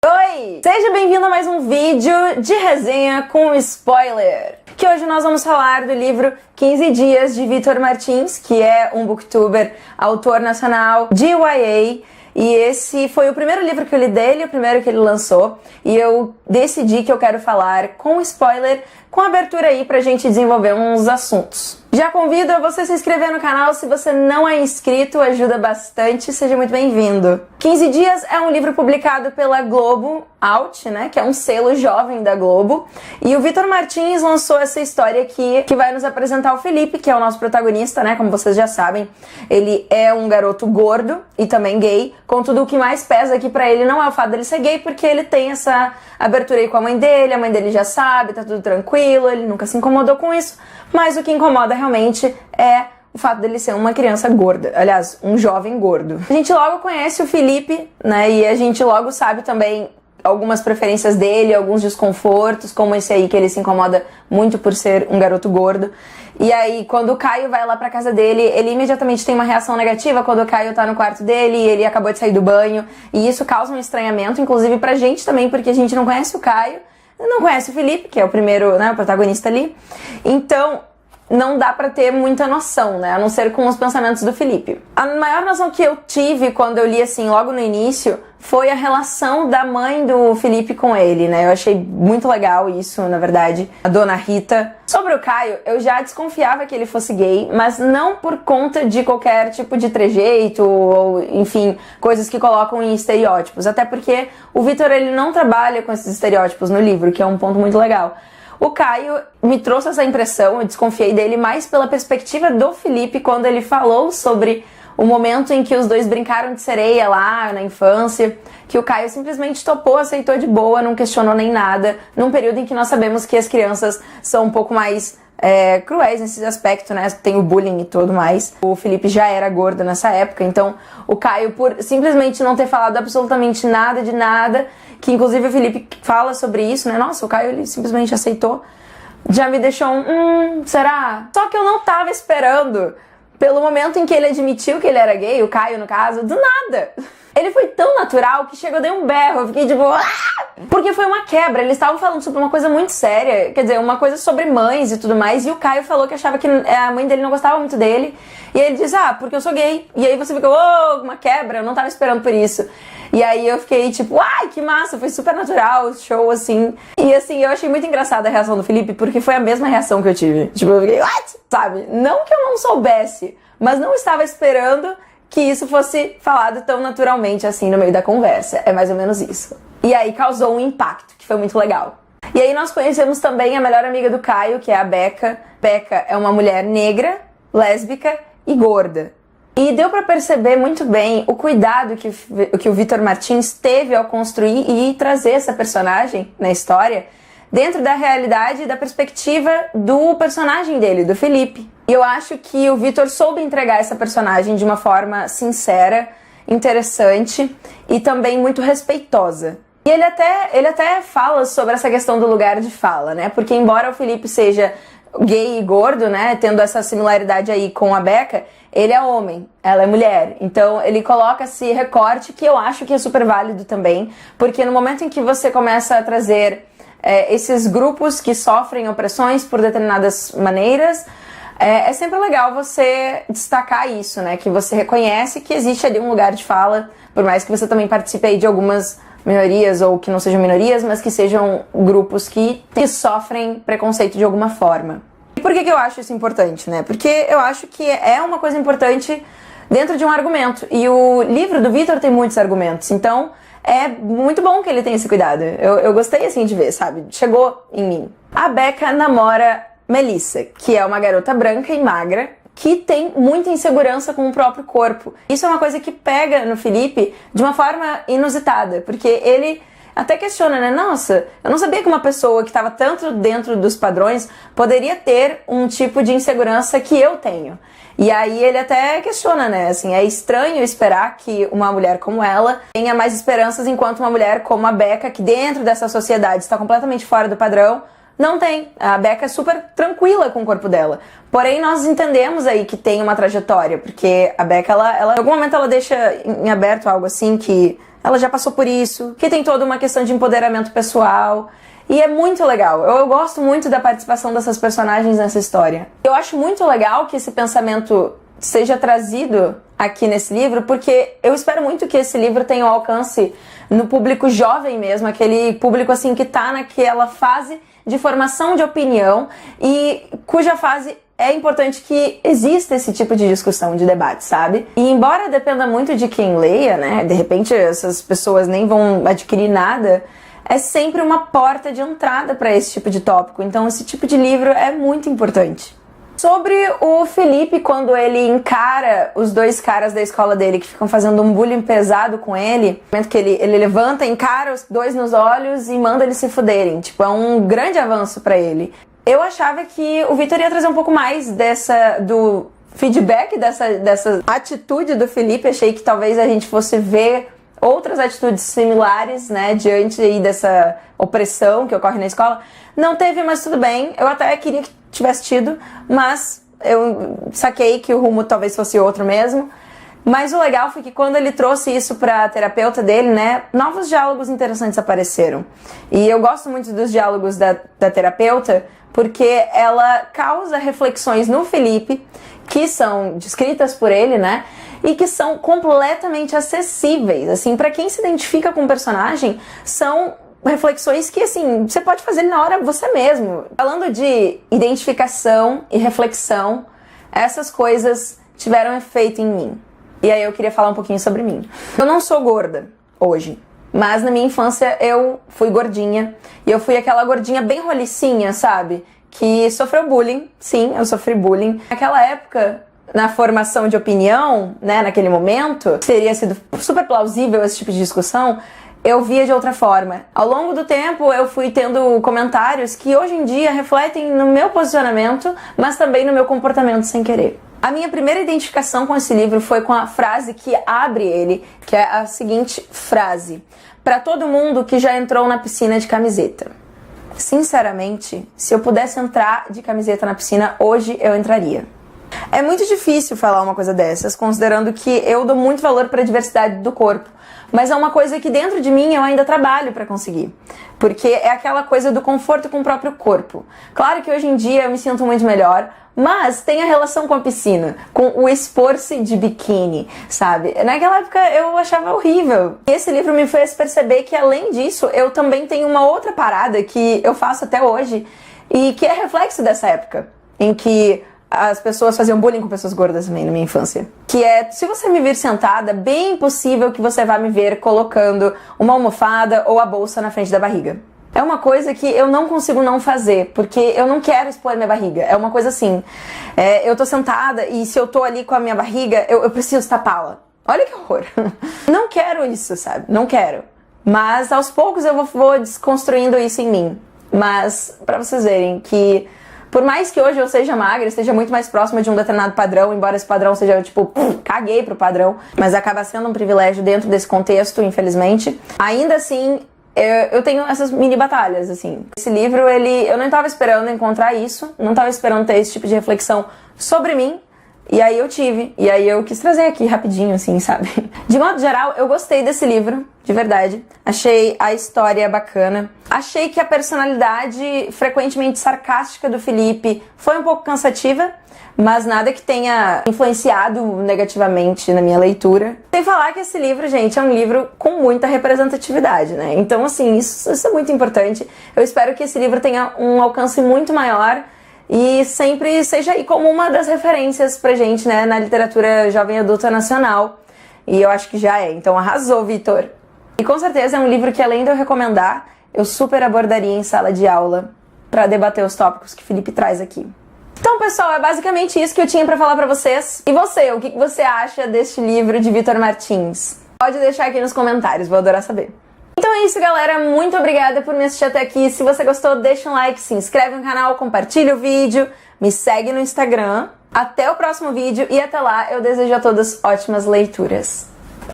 Oi! Seja bem-vindo a mais um vídeo de resenha com spoiler. Que hoje nós vamos falar do livro 15 Dias de Vitor Martins, que é um booktuber, autor nacional de YA. E esse foi o primeiro livro que eu li dele, o primeiro que ele lançou. E eu decidi que eu quero falar com spoiler, com abertura aí pra gente desenvolver uns assuntos. Já convido a você se inscrever no canal se você não é inscrito, ajuda bastante, seja muito bem-vindo. 15 Dias é um livro publicado pela Globo Out, né, que é um selo jovem da Globo, e o Vitor Martins lançou essa história aqui, que vai nos apresentar o Felipe, que é o nosso protagonista, né, como vocês já sabem. Ele é um garoto gordo e também gay, contudo o que mais pesa aqui pra ele não é o fato dele ser gay, porque ele tem essa abertura aí com a mãe dele já sabe, tá tudo tranquilo, ele nunca se incomodou com isso, mas o que incomoda realmente é o fato dele ser uma criança gorda, aliás, um jovem gordo. A gente logo conhece o Felipe, né, e a gente logo sabe também algumas preferências dele, alguns desconfortos, como esse aí que ele se incomoda muito por ser um garoto gordo. E aí, quando o Caio vai lá pra casa dele, ele imediatamente tem uma reação negativa quando o Caio tá no quarto dele e ele acabou de sair do banho. E isso causa um estranhamento, inclusive pra gente também, porque a gente não conhece o Caio, não conhece o Felipe, que é o primeiro, né, o protagonista ali. Então, não dá pra ter muita noção, né, a não ser com os pensamentos do Felipe. A maior noção que eu tive quando eu li, assim, logo no início, foi a relação da mãe do Felipe com ele, né, eu achei muito legal isso, na verdade, a dona Rita. Sobre o Caio, eu já desconfiava que ele fosse gay, mas não por conta de qualquer tipo de trejeito, ou, enfim, coisas que colocam em estereótipos, até porque o Vitor, ele não trabalha com esses estereótipos no livro, que é um ponto muito legal. O Caio me trouxe essa impressão, eu desconfiei dele mais pela perspectiva do Felipe quando ele falou sobre o momento em que os dois brincaram de sereia lá na infância, que o Caio simplesmente topou, aceitou de boa, não questionou nem nada, num período em que nós sabemos que as crianças são um pouco mais cruéis nesse aspecto, né, tem o bullying e tudo mais. O Felipe já era gordo nessa época, então o Caio, por simplesmente não ter falado absolutamente nada de nada, que inclusive o Felipe fala sobre isso, né, nossa, o Caio ele simplesmente aceitou, já me deixou será? Só que eu não tava esperando pelo momento em que ele admitiu que ele era gay, o Caio no caso, do nada. Ele foi tão natural que chegou, eu dei um berro, eu fiquei tipo... Porque foi uma quebra, eles estavam falando sobre uma coisa muito séria, quer dizer, uma coisa sobre mães e tudo mais, e o Caio falou que achava que a mãe dele não gostava muito dele, e aí ele disse, porque eu sou gay. E aí você ficou, uma quebra, eu não tava esperando por isso. E aí eu fiquei tipo, ai, que massa, foi super natural, show, assim. E assim, eu achei muito engraçada a reação do Felipe, porque foi a mesma reação que eu tive. Tipo, eu fiquei, what? Sabe? Não que eu não soubesse, mas não estava esperando que isso fosse falado tão naturalmente assim no meio da conversa. É mais ou menos isso. E aí causou um impacto, que foi muito legal. E aí nós conhecemos também a melhor amiga do Caio, que é a Becca. Becca é uma mulher negra, lésbica e gorda. E deu pra perceber muito bem o cuidado que o Vitor Martins teve ao construir e trazer essa personagem na história dentro da realidade e da perspectiva do personagem dele, do Felipe. E eu acho que o Vitor soube entregar essa personagem de uma forma sincera, interessante e também muito respeitosa. E ele até fala sobre essa questão do lugar de fala, né? Porque embora o Felipe seja gay e gordo, né, tendo essa similaridade aí com a Becca, ele é homem, ela é mulher. Então ele coloca esse recorte que eu acho que é super válido também, porque no momento em que você começa a trazer esses grupos que sofrem opressões por determinadas maneiras, é sempre legal você destacar isso, né, que você reconhece que existe ali um lugar de fala, por mais que você também participe aí de algumas minorias, ou que não sejam minorias, mas que sejam grupos que sofrem preconceito de alguma forma. E por que eu acho isso importante, né? Porque eu acho que é uma coisa importante dentro de um argumento. E o livro do Vitor tem muitos argumentos, então é muito bom que ele tenha esse cuidado. Eu gostei, assim, de ver, sabe? Chegou em mim. A Becca namora Melissa, que é uma garota branca e magra, que tem muita insegurança com o próprio corpo. Isso é uma coisa que pega no Felipe de uma forma inusitada, porque ele até questiona, né? Nossa, eu não sabia que uma pessoa que estava tanto dentro dos padrões poderia ter um tipo de insegurança que eu tenho. E aí ele até questiona, né? Assim, é estranho esperar que uma mulher como ela tenha mais esperanças, enquanto uma mulher como a Becca, que dentro dessa sociedade está completamente fora do padrão, não tem. A Becca é super tranquila com o corpo dela. Porém, nós entendemos aí que tem uma trajetória, porque a Becca, ela em algum momento ela deixa em aberto algo assim que ela já passou por isso, que tem toda uma questão de empoderamento pessoal. E é muito legal. Eu gosto muito da participação dessas personagens nessa história. Eu acho muito legal que esse pensamento seja trazido aqui nesse livro, porque eu espero muito que esse livro tenha um alcance no público jovem mesmo, aquele público assim que tá naquela fase de formação de opinião e cuja fase é importante que exista esse tipo de discussão, de debate, sabe? E embora dependa muito de quem leia, né, de repente essas pessoas nem vão adquirir nada, é sempre uma porta de entrada para esse tipo de tópico. Então esse tipo de livro é muito importante. Sobre o Felipe, quando ele encara os dois caras da escola dele que ficam fazendo um bullying pesado com ele, no momento que ele levanta, encara os dois nos olhos e manda eles se fuderem. Tipo, é um grande avanço pra ele. Eu achava que o Vitor ia trazer um pouco mais do feedback dessa atitude do Felipe. Achei que talvez a gente fosse ver outras atitudes similares, né, diante aí dessa opressão que ocorre na escola. Não teve, mas tudo bem. Eu até queria que tivesse tido, mas eu saquei que o rumo talvez fosse outro mesmo. Mas o legal foi que quando ele trouxe isso pra terapeuta dele, né, novos diálogos interessantes apareceram. E eu gosto muito dos diálogos da terapeuta, porque ela causa reflexões no Felipe, que são descritas por ele, né, e que são completamente acessíveis. Assim, pra quem se identifica com o personagem, são reflexões que, assim, você pode fazer na hora você mesmo. Falando de identificação e reflexão, essas coisas tiveram efeito em mim. E aí eu queria falar um pouquinho sobre mim. Eu não sou gorda hoje, mas na minha infância eu fui gordinha. E eu fui aquela gordinha bem rolicinha, sabe? Que sofreu bullying. Sim, eu sofri bullying. Naquela época, na formação de opinião, né, naquele momento, teria sido super plausível esse tipo de discussão, eu via de outra forma. Ao longo do tempo, eu fui tendo comentários que hoje em dia refletem no meu posicionamento, mas também no meu comportamento sem querer. A minha primeira identificação com esse livro foi com a frase que abre ele, que é a seguinte frase: para todo mundo que já entrou na piscina de camiseta. Sinceramente, se eu pudesse entrar de camiseta na piscina, hoje eu entraria. É muito difícil falar uma coisa dessas, considerando que eu dou muito valor para a diversidade do corpo. Mas é uma coisa que dentro de mim eu ainda trabalho para conseguir. Porque é aquela coisa do conforto com o próprio corpo. Claro que hoje em dia eu me sinto muito melhor, mas tem a relação com a piscina, com o expor-se de biquíni, sabe? Naquela época eu achava horrível. E esse livro me fez perceber que, além disso, eu também tenho uma outra parada que eu faço até hoje e que é reflexo dessa época, em que as pessoas faziam bullying com pessoas gordas também na minha infância. Que é, se você me vir sentada, bem possível que você vá me ver colocando uma almofada ou a bolsa na frente da barriga. É uma coisa que eu não consigo não fazer, porque eu não quero expor minha barriga. É uma coisa assim, eu tô sentada e se eu tô ali com a minha barriga, eu preciso tapá-la. Olha que horror. Não quero isso, sabe? Não quero. Mas aos poucos eu vou desconstruindo isso em mim. Mas pra vocês verem que por mais que hoje eu seja magra, esteja muito mais próxima de um determinado padrão, embora esse padrão seja, tipo, caguei pro padrão, mas acaba sendo um privilégio dentro desse contexto, infelizmente. Ainda assim, eu tenho essas mini batalhas, assim. Esse livro, eu não estava esperando encontrar isso, não estava esperando ter esse tipo de reflexão sobre mim, e aí eu tive, e aí eu quis trazer aqui rapidinho, assim, sabe? De modo geral, eu gostei desse livro, de verdade. Achei a história bacana. Achei que a personalidade frequentemente sarcástica do Felipe foi um pouco cansativa, mas nada que tenha influenciado negativamente na minha leitura. Sem falar que esse livro, gente, é um livro com muita representatividade, né? Então, assim, isso é muito importante. Eu espero que esse livro tenha um alcance muito maior e sempre seja aí como uma das referências pra gente, né, na literatura jovem adulta nacional. E eu acho que já é. Então, arrasou, Vitor! E com certeza é um livro que, além de eu recomendar, eu super abordaria em sala de aula pra debater os tópicos que o Felipe traz aqui. Então, pessoal, é basicamente isso que eu tinha pra falar pra vocês. E você, o que você acha deste livro de Vitor Martins? Pode deixar aqui nos comentários, vou adorar saber. Então é isso, galera. Muito obrigada por me assistir até aqui. Se você gostou, deixa um like, se inscreve no canal, compartilha o vídeo, me segue no Instagram. Até o próximo vídeo e até lá eu desejo a todos ótimas leituras.